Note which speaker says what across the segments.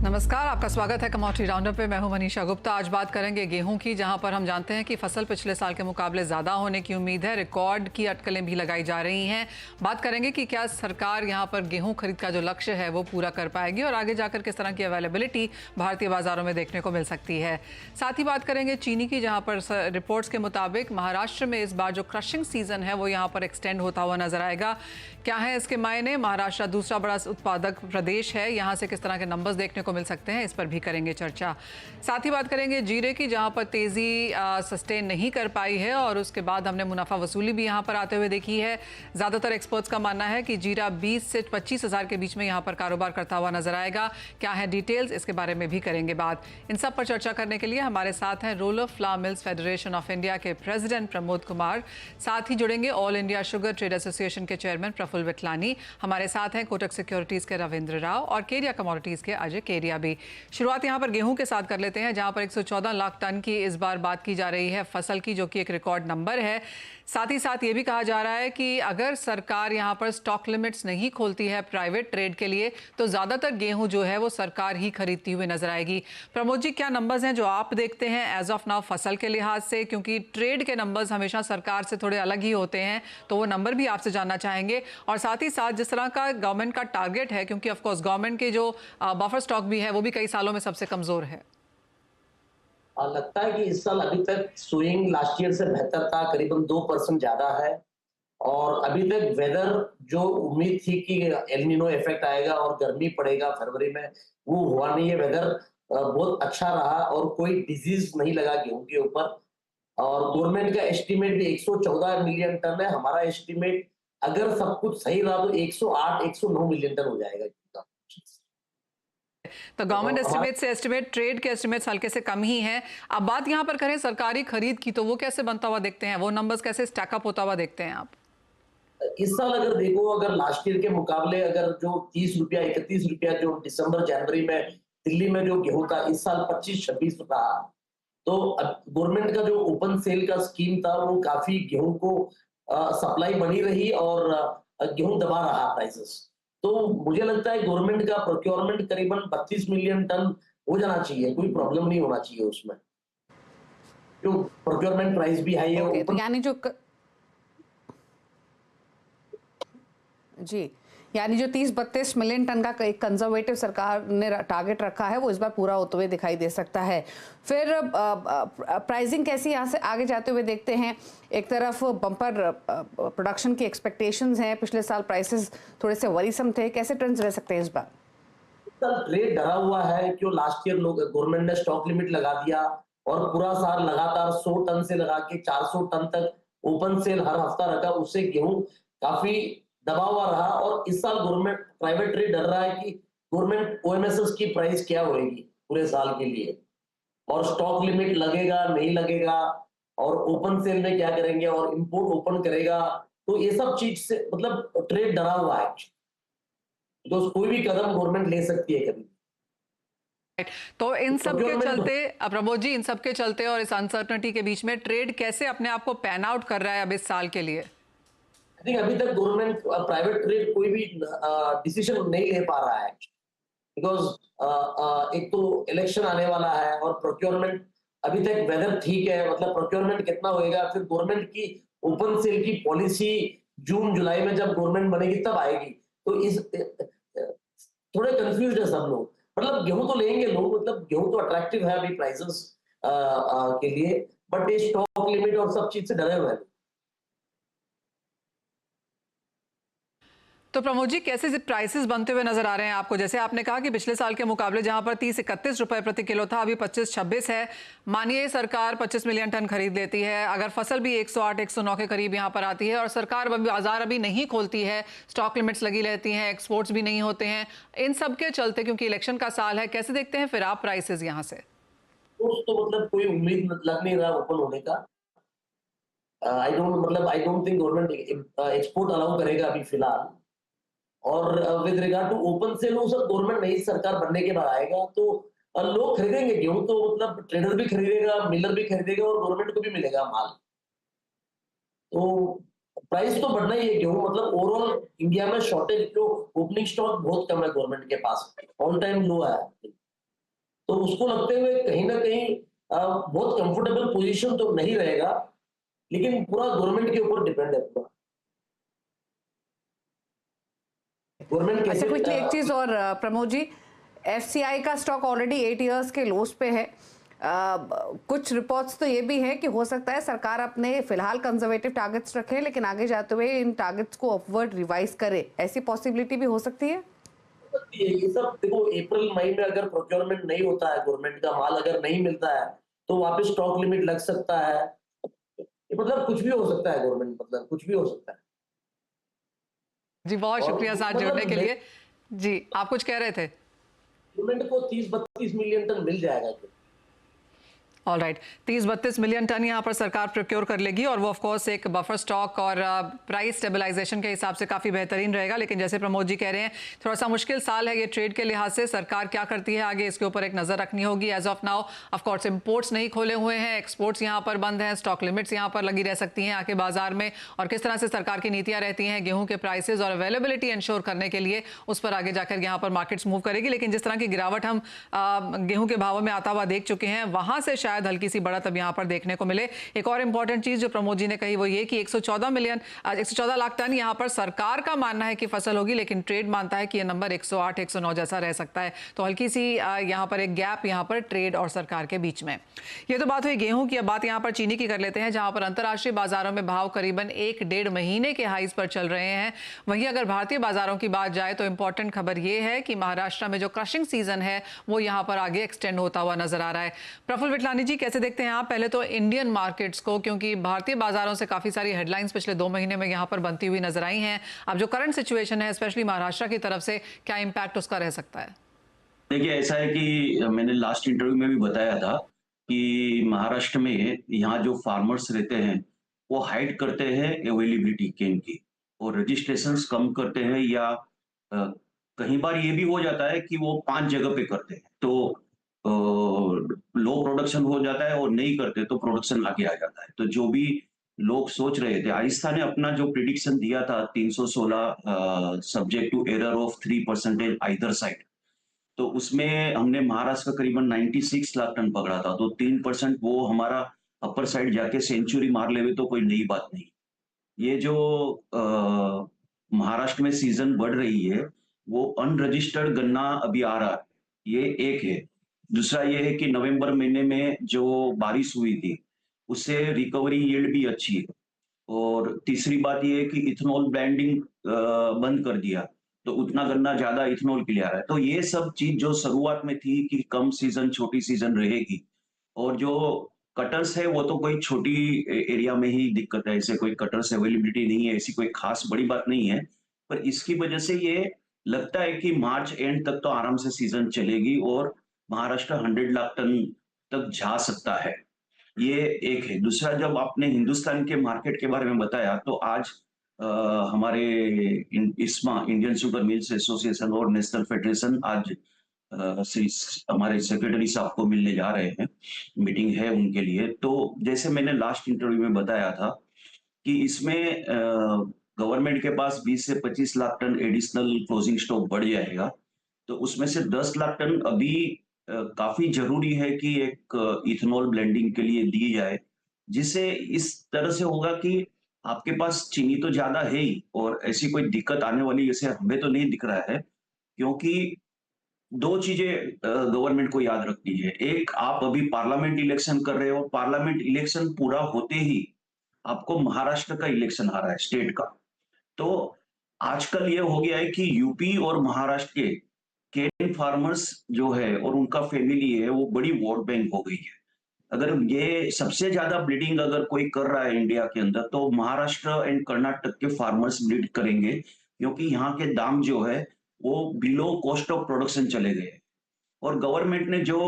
Speaker 1: नमस्कार, आपका स्वागत है कमोडिटी राउंडअप पे। मैं हूं मनीषा गुप्ता। आज बात करेंगे गेहूं की, जहां पर हम जानते हैं कि फसल पिछले साल के मुकाबले ज़्यादा होने की उम्मीद है। रिकॉर्ड की अटकलें भी लगाई जा रही हैं। बात करेंगे कि क्या सरकार यहां पर गेहूं खरीद का जो लक्ष्य है वो पूरा कर पाएगी और आगे जाकर किस तरह की अवेलेबिलिटी भारतीय बाजारों में देखने को मिल सकती है। साथ ही बात करेंगे चीनी की, जहाँ पर रिपोर्ट्स के मुताबिक महाराष्ट्र में इस बार जो क्रशिंग सीजन है वो यहाँ पर एक्सटेंड होता हुआ नजर आएगा। क्या है इसके मायने? महाराष्ट्र दूसरा बड़ा उत्पादक प्रदेश है, यहाँ से किस तरह के नंबर्स देखने को मिल सकते हैं, इस पर भी करेंगे चर्चा। साथ ही बात करेंगे जीरे की, जहाँ पर तेजी सस्टेन नहीं कर पाई है और उसके बाद हमने मुनाफा वसूली भी यहाँ पर आते हुए देखी है। ज़्यादातर एक्सपर्ट्स का मानना है कि जीरा 20 से 25 हज़ार के बीच में यहाँ पर कारोबार करता हुआ नजर आएगा। क्या है डिटेल्स, इसके बारे में भी करेंगे बात। इन सब पर चर्चा करने के लिए हमारे साथ हैं roller flower mills federation of India के प्रेसिडेंट प्रमोद कुमार। साथ ही जुड़ेंगे all India sugar trade association के चेयरमैन प्रफुल्ल विटलानी। हमारे साथ हैं कोटक सिक्योरिटीज के रविंद्र राव और केरिया कमोडिटीज के अजय केरिया भी। शुरुआत यहां पर गेहूं के साथ कर लेते हैं, जहां पर 114 लाख टन की इस बार बात की जा रही है फसल की, जो कि एक रिकॉर्ड नंबर है। साथ ही साथ ये भी कहा जा रहा है कि अगर सरकार यहां पर स्टॉक लिमिट्स नहीं खोलती है प्राइवेट ट्रेड के लिए, तो ज्यादातर गेहूं जो है वो सरकार ही खरीदती हुई नजर आएगी। प्रमोद जी, क्या नंबर्स हैं जो आप देखते हैं एज ऑफ नाउ फसल के लिहाज से? क्योंकि ट्रेड के नंबर्स हमेशा सरकार से थोड़े अलग ही होते हैं, तो वो नंबर भी आपसे जानना चाहेंगे। और साथ ही साथ जिस तरह का गवर्नमेंट का टारगेट है, क्योंकि ऑफकोर्स गवर्नमेंट के जो बफर स्टॉक भी है वो भी कई सालों में सबसे कमजोर है।
Speaker 2: लगता है कि इस साल अभी तक स्विंग लास्ट ईयर से बेहतर था, करीबन 2% ज्यादा है। और अभी तक वेदर जो उम्मीद थी कि एल नीनो इफेक्ट आएगा और गर्मी पड़ेगा फरवरी में, वो हुआ नहीं है। वेदर बहुत अच्छा रहा और कोई डिजीज नहीं लगा गेहूं के ऊपर। और गवर्नमेंट का एस्टीमेट भी 114 मिलियन टन है। हमारा एस्टीमेट अगर सब कुछ सही रहा तो 108 109 मिलियन टन हो जाएगा।
Speaker 1: तो गवर्नमेंट एस्टिमेट से एस्टिमेट, ट्रेड के एस्टिमेट्स हल्के से कम ही हैं। अब बात यहां पर करें सरकारी खरीद की, तो वो कैसे बनता हुआ देखते हैं? वो नंबर्स कैसे स्टैकअप होता हुआ देखते हैं आप?
Speaker 2: इस साल अगर देखो, अगर लास्ट ईयर के मुकाबले अगर जो 30 रुपया 31 रुपया जो दिसंबर जनवरी में दिल्ली में जो गेहूं था, इस साल 25-26 रहा। तो गवर्नमेंट का जो ओपन सेल का स्कीम था वो काफी गेहूं को सप्लाई बनी रही और गेहूं दबा रहा प्राइसेस। तो मुझे लगता है गवर्नमेंट का प्रोक्योरमेंट करीबन 32 मिलियन टन हो जाना चाहिए, कोई प्रॉब्लम नहीं होना चाहिए उसमें, क्यों प्रोक्योरमेंट प्राइस भी हाई है।
Speaker 3: ओके, तो यानी यानी जो 30-32 मिलियन टन का एक कंजर्वेटिव सरकार ने टारगेट रखा है, वो इस बार पूरा होते हुए दिखाई दे सकता है। फिर प्राइसिंग कैसी यहाँ से आगे जाते हुए देखते हैं? एक तरफ बम्पर प्रोडक्शन की एक्सपेक्टेशंस हैं, पिछले साल प्राइसेस थोड़े से वरीसम थे, कैसे ट्रेंड्स रह सकते हैं इस बार?
Speaker 2: ट्रेड डरा हुआ है, क्यों लास्ट ईयर लोग गवर्नमेंट ने स्टॉक लिमिट लगा दिया और पूरा साल लगातार 100 टन से लगा के 400 टन तक ओपन सेल हर हफ्ता रखा, उससे गेहूं काफी दबा हुआ रहा। और इस साल गवर्नमेंट प्राइवेट ट्रेड डर रहा है कि गवर्नमेंट ओएमएसएस की प्राइस क्या होगी पूरे साल के लिए, और स्टॉक लिमिट लगेगा नहीं लगेगा, और ओपन सेल में क्या करेंगे, और इंपोर्ट ओपन करेगा। तो ये सब चीज से मतलब ट्रेड डरा हुआ है, तो कोई भी कदम गवर्नमेंट ले सकती है कभी।
Speaker 1: तो इन सब के चलते प्रमोद जी, इन सब के चलते और इस अनसर्टनिटी के बीच में ट्रेड कैसे अपने आप को पैन आउट कर रहा है अब इस साल के लिए?
Speaker 2: अभी तक गवर्नमेंट प्राइवेट ट्रेड कोई भी डिसीजन नहीं ले पा रहा है, बिकॉज एक तो इलेक्शन आने वाला है और प्रोक्योरमेंट अभी तक वेदर ठीक है, मतलब प्रोक्योरमेंट कितना होएगा, फिर गवर्नमेंट की ओपन सेल की पॉलिसी जून जुलाई में जब गवर्नमेंट बनेगी तब आएगी। तो इस थोड़े कंफ्यूज है सब लोग। मतलब गेहूं तो लेंगे लोग, मतलब गेहूं तो अट्रैक्टिव है अभी प्राइसेस के लिए, बट ये स्टॉक लिमिट और सब चीज से डरे हुए हैं।
Speaker 1: तो प्रमोद जी, कैसे प्राइसेस बनते हुए नजर आ रहे हैं आपको? जैसे आपने कहा कि पिछले साल के मुकाबले जहां पर 30-31 रुपए प्रति किलो था, अभी 25-26 है। मानिए सरकार 25 मिलियन टन खरीद लेती है, अगर फसल भी 108-109 के करीब यहां पर आती है और सरकार बाजार अभी नहीं खोलती है, स्टॉक लिमिट्स लगी रहती हैं, एक्सपोर्ट्स भी नहीं होते हैं, इन सब के चलते, क्योंकि इलेक्शन का साल है, कैसे देखते हैं फिर आप प्राइसेस यहाँ से?
Speaker 2: तो मतलब कोई उम्मीद लग नहीं रहा ओपन होने का। I don't think government export allow करेगा अभी फिलहाल। और with regard to open sale, वो सब गवर्नमेंट नई सरकार बनने के बाद आएगा, तो लोग खरीदेंगे गेहूं, तो मतलब ट्रेडर भी खरीदेगा, मिलर भी खरीदेगा और गवर्नमेंट को भी मिलेगा माल। तो प्राइस तो बढ़ना ही है गेहूं, मतलब ओवरऑल इंडिया में शॉर्टेज, जो ओपनिंग स्टॉक बहुत कम है गवर्नमेंट के पास, ऑल टाइम लो है। तो उसको लगते हुए कहीं ना कहीं बहुत कंफर्टेबल पोजीशन तो नहीं रहेगा, लेकिन पूरा गवर्नमेंट के ऊपर डिपेंड है पूरा। गवर्नमेंट
Speaker 3: अच्छा,
Speaker 2: कैसे
Speaker 3: क्विकली एक चीज और प्रमोद जी, एफसीआई का स्टॉक ऑलरेडी 8 इयर्स के लोस पे है। कुछ रिपोर्ट्स तो ये भी है कि हो सकता है सरकार अपने फिलहाल कंजर्वेटिव टारगेट्स रखे, लेकिन आगे जाते हुए इन टारगेट्स को अपवर्ड रिवाइज करे, ऐसी पॉसिबिलिटी भी हो सकती है।
Speaker 2: ये सब देखो, अप्रैल मई में अगर प्रोक्योरमेंट नहीं होता है, गवर्नमेंट का माल अगर नहीं मिलता है, तो वापस स्टॉक लिमिट लग सकता है। ये मतलब कुछ भी हो सकता है, गवर्नमेंट मतलब कुछ भी हो सकता है।
Speaker 1: जी, बहुत
Speaker 2: और
Speaker 1: शुक्रिया साथ जुड़ने के लिए। जी, आप कुछ कह रहे थे?
Speaker 2: गवर्नमेंट को 30-32 मिलियन टन मिल जाएगा।
Speaker 1: ऑल राइट, 30-32 मिलियन टन यहाँ पर सरकार प्रोक्योर कर लेगी और वो ऑफ कोर्स एक बफर स्टॉक और प्राइस स्टेबलाइजेशन के हिसाब से काफ़ी बेहतरीन रहेगा। लेकिन जैसे प्रमोद जी कह रहे हैं, थोड़ा सा मुश्किल साल है ये ट्रेड के लिहाज से। सरकार क्या करती है आगे, इसके ऊपर एक नज़र रखनी होगी। As of now of course imports नहीं खोले हुए हैं, एक्सपोर्ट्स यहाँ पर बंद हैं, स्टॉक लिमिट्स यहाँ पर लगी रह सकती हैं आके बाजार में, और किस तरह से सरकार की नीतियाँ रहती हैं गेहूँ के प्राइसेज और अवेलेबिलिटी इंश्योर करने के लिए, उस पर आगे जाकर यहाँ पर मार्केट्स मूव करेगी। लेकिन जिस तरह की गिरावट हम गेहूँ के भावों में आता हुआ देख चुके हैं, वहाँ से शायद हल्की सी बढ़त यहाँ पर देखने को मिले। एक और इंपॉर्टेंट चीज जो प्रमोद जी ने कही वो ये कि 114 लाख टन यहाँ पर सरकार का मानना है कि फसल होगी, लेकिन ट्रेड मानता है कि यह नंबर 108 109 जैसा रह सकता है। तो हल्की सी यहाँ पर एक गैप यहाँ पर ट्रेड और सरकार के बीच में। ये तो बात हुई गेहूं की। अब बात यहाँ पर चीनी की कर लेते हैं, जहां पर अंतर्राष्ट्रीय बाजारों में भाव करीबन 1-1.5 महीने के हाईज पर चल रहे हैं। वहीं अगर भारतीय बाजारों की बात जाए तो इंपॉर्टेंट खबर यह है कि महाराष्ट्र में जो क्रशिंग सीजन है वो यहाँ पर आगे एक्सटेंड होता हुआ नजर आ रहा है। प्रफुल्ल विठलानी जी, कैसे देखते हैं आप पहले तो इंडियन मार्केट्स को, क्योंकि भारतीय बाजारों से काफी सारी हेडलाइंस पिछले 2 महीने में यहां पर बनती हुई नजर आई हैं। अब जो करंट सिचुएशन है स्पेशली महाराष्ट्र की तरफ से, क्या इंपैक्ट उसका रह सकता है?
Speaker 4: देखिए, ऐसा है कि मैंने लास्ट इंटरव्यू में भी बताया था कि महाराष्ट्र में यहाँ जो फार्मर्स रहते हैं वो हाइड करते हैं अवेलेबिलिटी केन की, और रजिस्ट्रेशंस कम करते हैं, या कई बार ये भी हो जाता है कि वो 5 जगह पे करते हैं, तो लो प्रोडक्शन हो जाता है, और नहीं करते तो प्रोडक्शन आगे आ जाता है। तो जो भी लोग सोच रहे थे, आहिस्ता ने अपना जो प्रिडिक्शन दिया था 316 subject to error of 3% either side, तो उसमें हमने महाराष्ट्र का करीबन 96 लाख टन पकड़ा था। तो 3% वो हमारा अपर साइड जाके सेंचुरी मार लेवे तो कोई नई बात नहीं। ये जो महाराष्ट्र में सीजन बढ़ रही है, वो अनरजिस्टर्ड गन्ना अभी आ रहा है, ये एक है। दूसरा ये है कि नवंबर महीने में जो बारिश हुई थी उससे रिकवरी यील्ड भी अच्छी है। और तीसरी बात ये है कि इथेनॉल ब्लेंडिंग बंद कर दिया, तो उतना गन्ना ज्यादा इथेनॉल के लिए आ रहा है। तो ये सब चीज जो शुरुआत में थी कि कम सीजन छोटी सीजन रहेगी, और जो कटर्स है वो तो कोई छोटी एरिया में ही दिक्कत है, ऐसे कोई कटर्स अवेलेबिलिटी नहीं है, ऐसी कोई खास बड़ी बात नहीं है। पर इसकी वजह से ये लगता है कि मार्च एंड तक तो आराम से सीजन चलेगी और महाराष्ट्र 100 लाख टन तक जा सकता है। ये एक है। दूसरा, जब आपने हिंदुस्तान के मार्केट के बारे में बताया, तो आज हमारे इस्मा, इंडियन शुगर मिल्स एसोसिएशन और नेशनल फेडरेशन आज हमारे सेक्रेटरी साहब को मिलने जा रहे हैं, मीटिंग है उनके लिए। तो जैसे मैंने लास्ट इंटरव्यू में बताया था कि इसमें गवर्नमेंट के पास 20 से 25 lakh tonne additional closing stock बढ़ जाएगा, तो उसमें से 10 लाख टन अभी काफी जरूरी है कि एक इथेनॉल ब्लेंडिंग के लिए दी जाए, जिससे इस तरह से होगा कि आपके पास चीनी तो ज्यादा है ही, और ऐसी कोई दिक्कत आने वाली जैसे हमें तो नहीं दिख रहा है। क्योंकि 2 चीजें गवर्नमेंट को याद रखनी है। एक, आप अभी पार्लियामेंट इलेक्शन कर रहे हो, पार्लियामेंट इलेक्शन पूरा होते ही आपको महाराष्ट्र का इलेक्शन आ रहा है, स्टेट का। तो आजकल ये हो गया है कि यूपी और महाराष्ट्र के केन फार्मर्स जो है और उनका फैमिली है, वो बड़ी वोट बैंक हो गई है। अगर ये सबसे ज्यादा ब्लीडिंग अगर कोई कर रहा है इंडिया के अंदर, तो महाराष्ट्र एंड कर्नाटक के फार्मर्स ब्लीड करेंगे, क्योंकि यहाँ के दाम जो है वो बिलो कॉस्ट ऑफ प्रोडक्शन चले गए। और गवर्नमेंट ने जो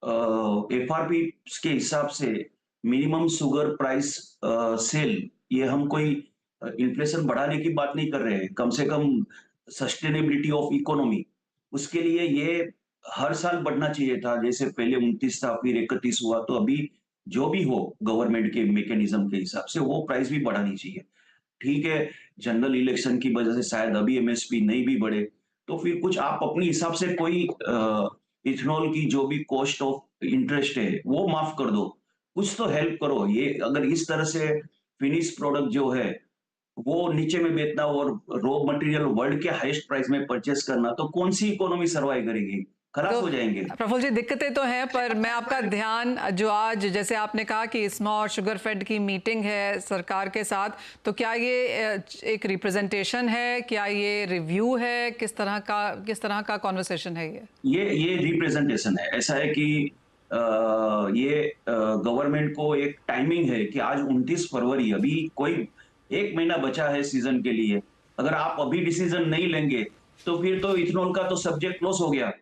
Speaker 4: एफआरपी के हिसाब से मिनिमम शुगर प्राइस सेल, ये हम कोई इन्फ्लेशन बढ़ाने की बात नहीं कर रहे हैं, कम से कम सस्टेनेबिलिटी ऑफ इकोनॉमी, उसके लिए ये हर साल बढ़ना चाहिए था। जैसे पहले 29 था, फिर 31 हुआ, तो अभी जो भी हो गवर्नमेंट के मैकेनिज्म के हिसाब से वो प्राइस भी बढ़ानी चाहिए। ठीक है, जनरल इलेक्शन की वजह से शायद अभी एमएसपी नहीं भी बढ़े, तो फिर कुछ आप अपने हिसाब से कोई इथेनॉल की जो भी कॉस्ट ऑफ इंटरेस्ट है वो माफ कर दो, कुछ तो हेल्प करो। ये अगर इस तरह से फिनिश प्रोडक्ट जो है वो नीचे में बेचना और रॉ मटेरियल वर्ल्ड के हाईएस्ट प्राइस में परचेस करना, तो कौन सी इकोनॉमी सर्वाइव करेगी? खलास हो जाएंगे।
Speaker 1: प्रफुल्ल जी, दिक्कतें तो हैं, पर मैं आपका ध्यान जो आज जैसे आपने कहा कि इस्मा और शुगर फेड की मीटिंग है सरकार के साथ, तो क्या ये एक रिप्रेजेंटेशन है, क्या ये रिव्यू है, किस तरह का कॉन्वर्सेशन है
Speaker 4: ये रिप्रेजेंटेशन है। ऐसा है कि ये गवर्नमेंट को एक टाइमिंग है कि आज 29 फरवरी, अभी कोई 1 महीना बचा है सीजन के लिए। अगर आप अभी डिसीजन नहीं लेंगे तो फिर तो इथेनॉल का तो सब्जेक्ट क्लोज हो गया।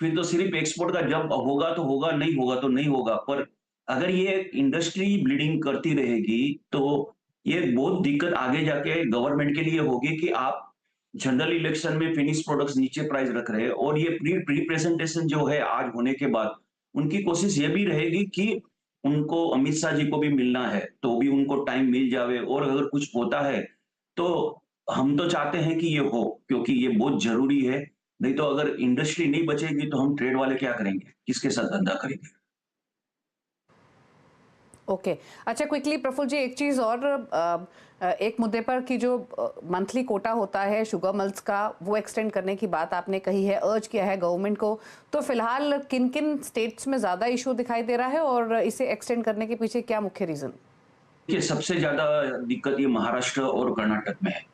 Speaker 4: फिर तो सिर्फ एक्सपोर्ट का जब होगा तो होगा, नहीं होगा तो नहीं होगा। पर अगर ये इंडस्ट्री ब्लीडिंग करती रहेगी तो ये बहुत दिक्कत आगे जाके गवर्नमेंट के लिए होगी कि आप जनरल इलेक्शन में फिनिश प्रोडक्ट्स नीचे प्राइस रख रहे हैं। और ये प्री प्रेजेंटेशन जो है आज होने के बाद, उनकी कोशिश ये भी रहेगी कि उनको अमित शाह जी को भी मिलना है तो भी उनको टाइम मिल जावे। और अगर कुछ होता है तो हम तो चाहते हैं कि ये हो, क्योंकि ये बहुत जरूरी है। नहीं तो अगर इंडस्ट्री नहीं बचेगी तो हम ट्रेड वाले क्या करेंगे, किसके साथ धंधा करेंगे?
Speaker 3: ओके अच्छा, क्विकली प्रफुल्ल जी, एक चीज़ और, एक मुद्दे पर कि जो मंथली कोटा होता है शुगर मिल्स का, वो एक्सटेंड करने की बात आपने कही है, अर्ज किया है गवर्नमेंट को, तो फिलहाल किन किन स्टेट्स में ज़्यादा इशू दिखाई दे रहा है और इसे एक्सटेंड करने के पीछे क्या मुख्य रीज़न?
Speaker 4: देखिए, सबसे ज्यादा दिक्कत ये महाराष्ट्र और कर्नाटक में है।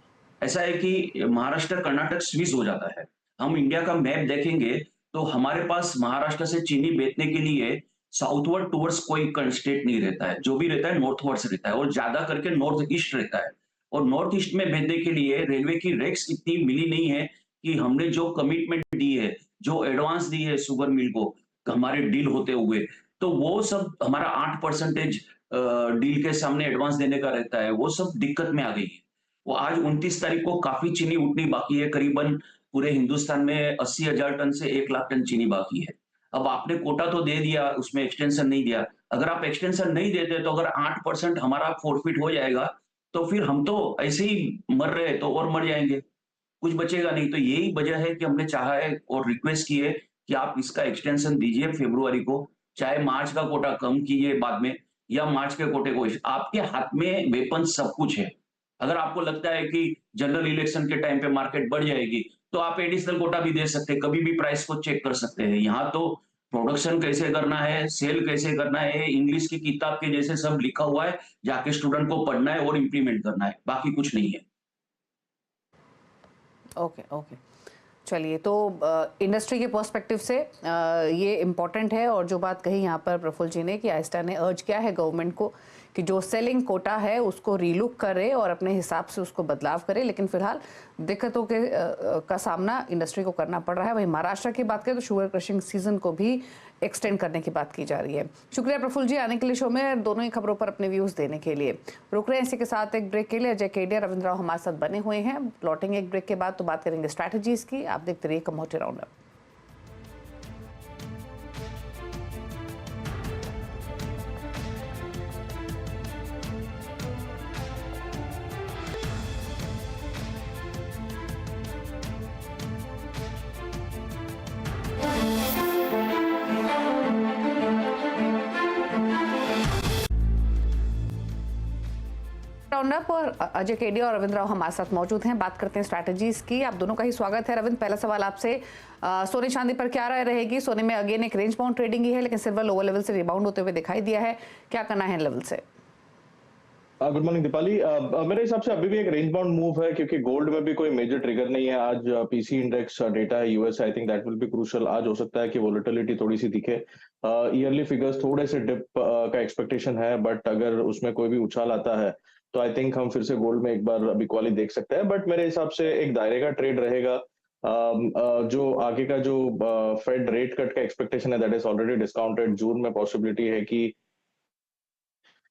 Speaker 4: ऐसा है कि महाराष्ट्र कर्नाटक स्विच हो जाता है। हम इंडिया का मैप देखेंगे तो हमारे पास महाराष्ट्र से चीनी बेचने के लिए साउथवर्ड टुवर्ड्स कोई स्टेट नहीं रहता है। जो भी रहता है नॉर्थवर्ड्स रहता है और ज्यादा करके नॉर्थ ईस्ट रहता है। और नॉर्थ ईस्ट में भेजने के लिए रेलवे की रेक्स इतनी मिली नहीं है कि हमने जो कमिटमेंट दी है, जो एडवांस दी है शुगर मिल को हमारे डील होते हुए, तो वो सब हमारा 8% डील के सामने एडवांस देने का रहता है, वो सब दिक्कत में आ गई है। वो आज 29 तारीख को काफी चीनी उठनी बाकी है। करीबन पूरे हिंदुस्तान में 80,000 टन से 1 लाख टन चीनी बाकी है। अब आपने कोटा तो दे दिया, उसमें एक्सटेंशन नहीं दिया। अगर आप एक्सटेंशन नहीं देते तो अगर 8% हमारा फोरफिट हो जाएगा तो फिर हम तो ऐसे ही मर रहे तो और मर जाएंगे, कुछ बचेगा नहीं। तो यही वजह है कि हमने चाहा है और रिक्वेस्ट की है कि आप इसका एक्सटेंशन दीजिए फरवरी को, चाहे मार्च का कोटा कम कीजिए बाद में, या मार्च के कोटे को। आपके हाथ में वेपन सब कुछ है। अगर आपको लगता है कि जनरल इलेक्शन के टाइम पे मार्केट बढ़ जाएगी तो आप एडिशनल कोटा भी दे सकते हैं, कभी भी प्राइस को चेक कर सकते हैं। यहाँ तो प्रोडक्शन कैसे करना है, सेल कैसे करना है, इंग्लिश की किताब के जैसे सब लिखा हुआ है, जाके स्टूडेंट को पढ़ना है और इम्प्लीमेंट करना है, बाकी कुछ नहीं है।
Speaker 3: ओके ओके, चलिए, तो इंडस्ट्री के पर्सपेक्टिव से ये इम्पॉर्टेंट है। और जो बात कही यहाँ पर प्रफुल्ल जी ने कि आइस्टा ने अर्ज किया है गवर्नमेंट को कि जो सेलिंग कोटा है उसको रीलुक करे और अपने हिसाब से उसको बदलाव करे, लेकिन फिलहाल दिक्कतों का सामना इंडस्ट्री को करना पड़ रहा है। वहीं महाराष्ट्र की बात करें तो शुगर क्रशिंग सीजन को भी एक्सटेंड करने की बात की जा रही है। शुक्रिया प्रफुल्ल जी आने के लिए शो में, दोनों ही खबरों पर अपने व्यूज देने के लिए। रुक रहे हैं इसी के साथ एक ब्रेक के लिए। अजय केडिया, रविंद्र राव हमारे साथ बने हुए हैं। लौटेंगे एक ब्रेक के बाद तो बात करेंगे स्ट्रैटेजीज की। आप देखते रहिए कमोडिटी राउंडअप। राउंडअप और अजय केडिया और रविंद्र राव हमारे साथ मौजूद हैं। बात करते हैं स्ट्रैटेजीज की। आप दोनों का ही स्वागत है। रविंद्र, पहला सवाल आपसे, सोने चांदी पर क्या राय रहेगी? सोने में अगेन एक रेंज बाउंड ट्रेडिंग ही है, लेकिन सिल्वर लोअर लेवल से रिबाउंड होते हुए दिखाई दिया है। क्या करना है लेवल से?
Speaker 5: Good morning Deepali. मेरे हिसाब से अभी भी एक रेंज बाउंड मूव है, क्योंकि गोल्ड में भी कोई मेजर ट्रिगर नहीं है। आज पीसी इंडेक्स डेटा है US, I think that will be crucial. आज हो सकता है कि वोलेटिलिटी थोड़ी सी दिखे। ईयरली फिगर्स थोड़े से डिप का एक्सपेक्टेशन है, बट अगर उसमें कोई भी उछाल आता है तो आई थिंक हम फिर से गोल्ड में एक बार बिकवाली देख सकते हैं। बट मेरे हिसाब से एक दायरे का ट्रेड रहेगा। जो आगे का जो फेड रेट कट का एक्सपेक्टेशन है दैट इज ऑलरेडी डिस्काउंटेड। जून में पॉसिबिलिटी है कि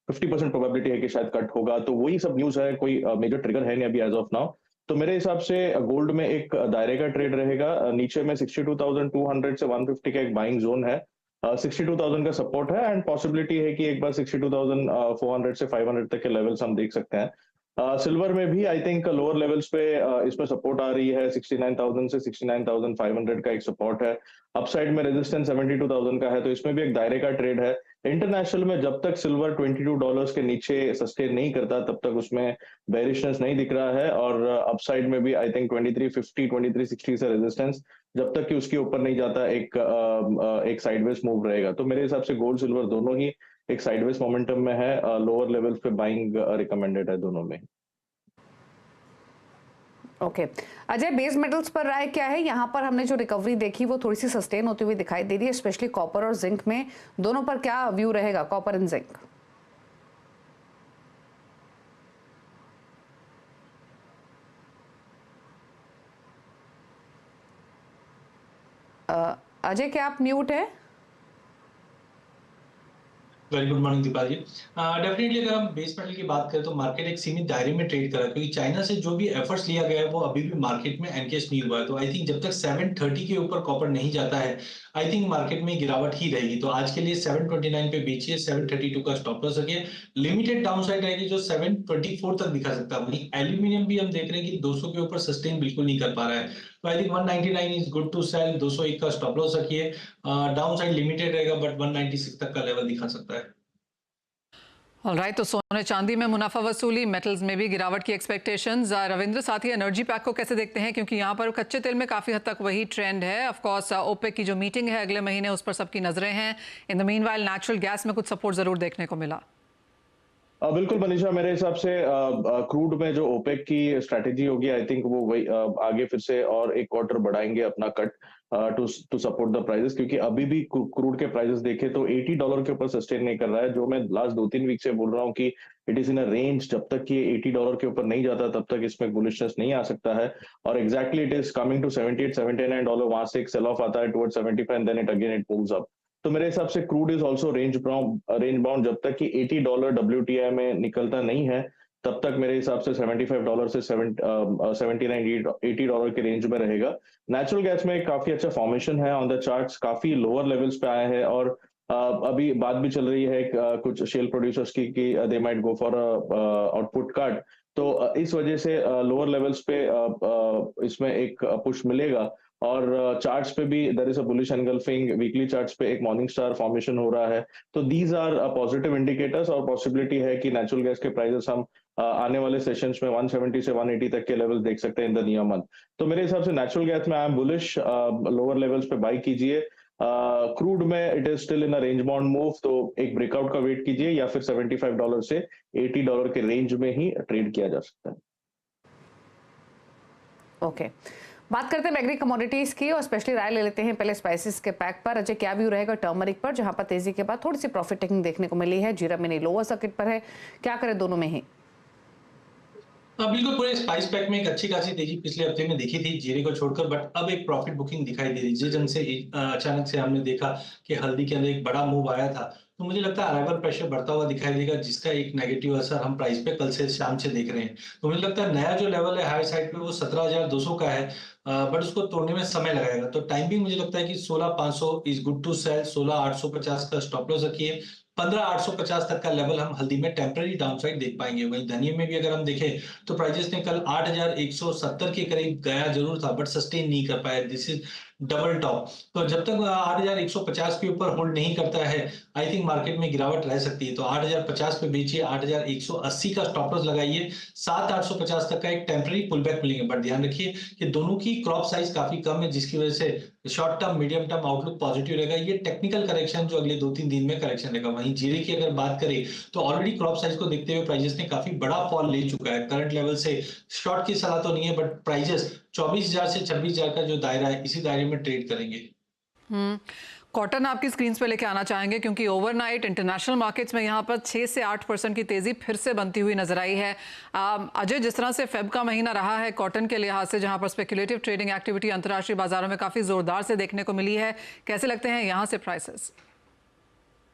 Speaker 5: 50% प्रोबेबिलिटी है कि शायद कट होगा। तो वही सब न्यूज है, कोई मेजर ट्रिगर है नहीं अभी एज ऑफ नाउ। तो मेरे हिसाब से गोल्ड में एक दायरे का ट्रेड रहेगा। नीचे में 62,200 से 150 का एक बाइंग जोन है, 62,000 का सपोर्ट है, एंड पॉसिबिलिटी है कि एक बार 62,400 से 500 तक के लेवल्स हम देख सकते हैं। सिल्वर में भी आई थिंक लोअर लेवल्स पे इसमें सपोर्ट आ रही है। 69,000 से 69,500 का एक सपोर्ट है। अपसाइड में रेजिस्टेंस 72,000 का है, तो इसमें भी एक दायरे का ट्रेड है। इंटरनेशनल में जब तक सिल्वर $22 के नीचे सस्टेन नहीं करता तब तक उसमें बेरिशनेस नहीं दिख रहा है, और अपसाइड में भी आई थिंक 2350 2360 से रेजिस्टेंस जब तक कि उसके ऊपर नहीं जाता एक साइडवेज मूव रहेगा। तो मेरे हिसाब से गोल्ड सिल्वर दोनों ही एक साइडवेज मोमेंटम में है। लोअर लेवल्स पे बाइंग रिकमेंडेड है दोनों में।
Speaker 3: ओके अजय, बेस मेटल्स पर राय क्या है? यहाँ पर हमने जो रिकवरी देखी वो थोड़ी सी सस्टेन होती हुई दिखाई दे रही है, स्पेशली कॉपर और जिंक में। दोनों पर क्या व्यू रहेगा, कॉपर एंड जिंक? अजय, क्या आप म्यूट है?
Speaker 6: वेरी गुड मॉर्निंग दीपाल जी। डेफिनेटली अगर हम बेस मेटल की बात करें तो मार्केट एक सीमित दायरे में ट्रेड कर रहा है, क्योंकि चाइना से जो भी एफर्ट्स लिया गया है वो अभी भी मार्केट में एनकेश नहीं हुआ है। तो आई थिंक जब तक 730 के ऊपर कॉपर नहीं जाता है, आई थिंक मार्केट में गिरावट ही रहेगी। तो आज के लिए 729 पे बेचिए, 732 का स्टॉप लॉस रखिए। लिमिटेड डाउन साइड रहेगी जो 724 तक दिखा सकता है। वहीं एल्यूमिनियम भी हम देख रहे हैं कि 200 के ऊपर सस्टेन बिल्कुल नहीं कर पा रहा है। तो I think 199 is good to sell. 201 का स्टॉप लॉस रखिए। डाउन साइड लिमिटेड रहेगा बट 196 तक का लेवल दिखा सकता है।
Speaker 1: ऑलराइट, तो सोने चांदी में मुनाफा वसूली, मेटल्स में भी गिरावट की एक्सपेक्टेशंस। रविंद्र, साथ ही एनर्जी पैक को कैसे देखते हैं, क्योंकि यहाँ पर कच्चे तेल में काफ़ी हद तक वही ट्रेंड है। ऑफ कोर्स ओपेक की जो मीटिंग है अगले महीने, उस पर सबकी नजरें हैं। In the meanwhile natural gas में कुछ सपोर्ट जरूर देखने को मिला।
Speaker 5: बिल्कुल मनीषा, मेरे हिसाब से क्रूड में जो ओपेक की स्ट्रैटेजी होगी, आई थिंक वो वही आगे फिर से और एक क्वार्टर बढ़ाएंगे अपना cut to support the prices, क्योंकि अभी भी क्रूड के प्राइसेस देखे तो $80 के ऊपर सस्टेन नहीं कर रहा है। जो मैं लास्ट 2-3 वीक से बोल रहा हूँ कि it is in a range, जब तक कि $80 के ऊपर नहीं जाता तब तक इसमें बुलिशनेस नहीं आ सकता है। और exactly it is coming to $78-79, वहां से एक सेल ऑफ आता है toward 75 and then it again it moves up. तो मेरे हिसाब से crude is also range bound. जब तक कि $80 WTI में निकलता नहीं है तब तक मेरे हिसाब से $75 से 79-80 के रेंज में रहेगा। नेचुरल गैस में काफी अच्छा फॉर्मेशन है ऑन द चार्ट्स, काफी लोअर लेवल्स पे आए हैं, और अभी बात भी चल रही है कुछ शेल प्रोड्यूसर्स की कि they might go for output cut. तो इस वजह से लोअर लेवल्स पे इसमें एक पुश मिलेगा। और चार्ट्स पे भी there is a bullish engulfing. Weekly charts पे एक मॉर्निंग स्टार फॉर्मेशन हो रहा है। तो दीज आर पॉजिटिव इंडिकेटर्स, और पॉसिबिलिटी है कि नेचुरल गैस के प्राइसेस हम आने वाले सेशंस में 170 से 180 तक के लेवल देख सकते हैं इन द नियर मंथ। तो मेरे हिसाब से नेचुरल गैस में I am bullish. Lower levels पे बाई कीजिए। क्रूड में it is still in a range bound move, तो एक ब्रेकआउट का वेट कीजिए, या फिर $75 से $80 के रेंज में ही ट्रेड किया जा सकता है।
Speaker 3: ओके बात करते हैं एग्री कमोडिटीज की, और स्पेशली राय ले लेते हैं पहले स्पाइसेस के पैक पर। अजय, क्या व्यू रहेगा टर्मरिक पर, जहां पर तेजी के बाद थोड़ी सी प्रॉफिट टेकिंग देखने को मिली है? जीरा मिनी लोअर सर्किट पर है, क्या करें दोनों में ही?
Speaker 6: बिल्कुल, पूरे स्पाइस पैक में एक अच्छी खासी तेजी पिछले हफ्ते में दिखी थी जीरे को छोड़कर, बट अब एक प्रॉफिट बुकिंग दिखाई दे रही है। जिस ढंग से अचानक से हमने देखा कि हल्दी के अंदर एक बड़ा मूव आया था, तो मुझे लगता है अराइवल प्रेशर बढ़ता हुआ दिखाई देगा, जिसका एक नेगेटिव असर हम प्राइस पे कल से शाम से देख रहे हैं। तो मुझे लगता है नया जो लेवल है हाई साइड पे वो 17,200 का है, बट उसको तोड़ने में समय लगेगा। तो टाइमिंग मुझे लगता है कि 16,500 इज गुड टू सेल। 16,850 का स्टॉप लॉस रखिए। 15,850 तक का लेवल हम हल्दी में टेम्पररी डाउनसाइड देख पाएंगे। वहीं धनिया में भी अगर हम देखें तो प्राइजेस ने कल 8,170 के करीब गया जरूर था, बट सस्टेन नहीं कर पाया। This is double top. तो जब तक 8,150 के ऊपर होल्ड नहीं करता है, आई थिंक मार्केट में गिरावट रह सकती है। तो 8,050 पे बेचिए, 8,180 का स्टॉप लॉस लगाइए। 7,850 तक का एक टेम्पररी पुल बैक मिलेंगे, बट ध्यान रखिए कि दोनों की क्रॉप साइज काफी कम है, जिसकी वजह से short term medium term outlook positive रहेगा। ये टेक्निकल करेक्शन जो अगले 2-3 दिन में करेक्शन रहेगा। वहीं जीरे की अगर बात करें तो ऑलरेडी क्रॉप साइज को देखते हुए प्राइजेस ने काफी बड़ा फॉल ले चुका है। करंट लेवल से शॉर्ट की सलाह तो नहीं है, बट प्राइजेस 24,000 से 26,000 का जो दायरा है, इसी दायरे में ट्रेड करेंगे।
Speaker 1: कॉटन आपकी स्क्रीन पे लेके आना चाहेंगे, क्योंकि ओवरनाइट इंटरनेशनल मार्केट्स में यहाँ पर 6 से 8% की तेजी फिर से बनती हुई नजर आई है। अजय, जिस तरह से फेब का महीना रहा है कॉटन के लिहाज से, जहाँ पर स्पेकुलेटिव ट्रेडिंग एक्टिविटी अंतर्राष्ट्रीय बाजारों में काफी जोरदार से देखने को मिली है, कैसे लगते हैं यहाँ से प्राइसेस?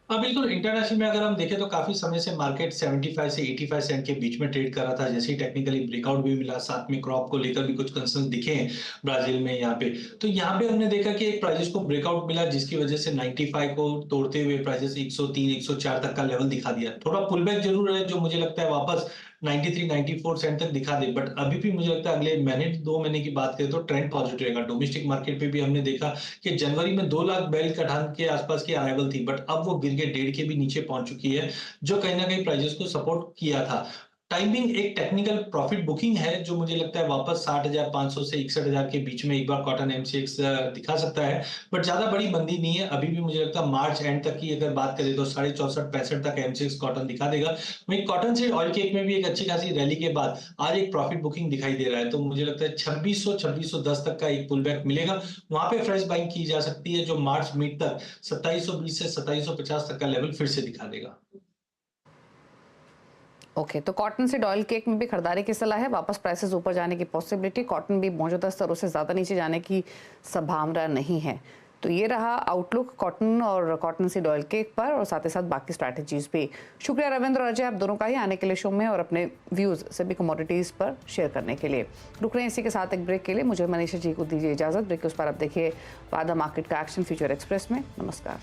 Speaker 6: बिल्कुल, इंटरनेशनल में अगर हम देखें तो काफी समय से मार्केट 75 से 85 सेंट के बीच में ट्रेड कर रहा था। जैसे ही टेक्निकली ब्रेकआउट भी मिला, साथ में क्रॉप को लेकर भी कुछ कंसर्न दिखे हैं ब्राजील में यहाँ पे। तो यहाँ पे हमने देखा कि एक प्राइसेस को ब्रेकआउट मिला, जिसकी वजह से 95 को तोड़ते हुए प्राइसेस 103, 104 तक का लेवल दिखा दिया। थोड़ा पुल बैक जरूर है, जो मुझे लगता है वापस 93-94 सेंट तक दिखा दे, बट अभी भी मुझे लगता है अगले महीने 2 महीने की बात करें तो ट्रेंड पॉजिटिव रहेगा। डोमेस्टिक मार्केट पे भी हमने देखा कि जनवरी में 2 लाख बैरल कटान के आसपास की अराइवल थी, बट अब वो गिर के 1.5 के भी नीचे पहुंच चुकी है, जो कहीं ना कहीं प्राइजेस को सपोर्ट किया था। टाइमिंग एक टेक्निकल प्रॉफिट बुकिंग है जो मुझे लगता है वापस 60,500 से 61,000 के बीच में एक बार कॉटन एमसीएक्स दिखा सकता है, बट ज्यादा बड़ी मंदी नहीं है। अभी भी मुझे लगता है मार्च एंड तक की अगर बात करें तो 64-65 तक एमसीएक्स कॉटन दिखा देगा। वहीं कॉटन सीड ऑयल केक में भी एक अच्छी खासी रैली के बाद आज एक प्रॉफिट बुकिंग दिखाई दे रहा है, तो मुझे लगता है 2600-2610 तक का एक पुल बैक मिलेगा, वहां पे फ्रेश बाइंग की जा सकती है, जो मार्च मिड तक 2720 से 2750 तक का लेवल फिर से दिखा देगा।
Speaker 3: ओके, तो कॉटन सीड ऑयल केक में भी खरीदारी की सलाह है, वापस प्राइसेस ऊपर जाने की पॉसिबिलिटी, कॉटन भी मौजूदा स्तरों से ज़्यादा नीचे जाने की संभावना नहीं है। तो ये रहा आउटलुक कॉटन और कॉटन सीड ऑयल केक पर, और साथ ही साथ बाकी स्ट्रैटेजीज भी। शुक्रिया रविंद्र और अजय, आप दोनों का ही आने के लिए शो में और अपने व्यूज़ सभी कमोडिटीज़ पर शेयर करने के लिए। रुक रहे हैं इसी के साथ एक ब्रेक के लिए। मुझे मनीषा जी को दीजिए इजाज़त। ब्रेक के उस पर आप देखिए वादा मार्केट का एक्शन फ्यूचर एक्सप्रेस में। नमस्कार।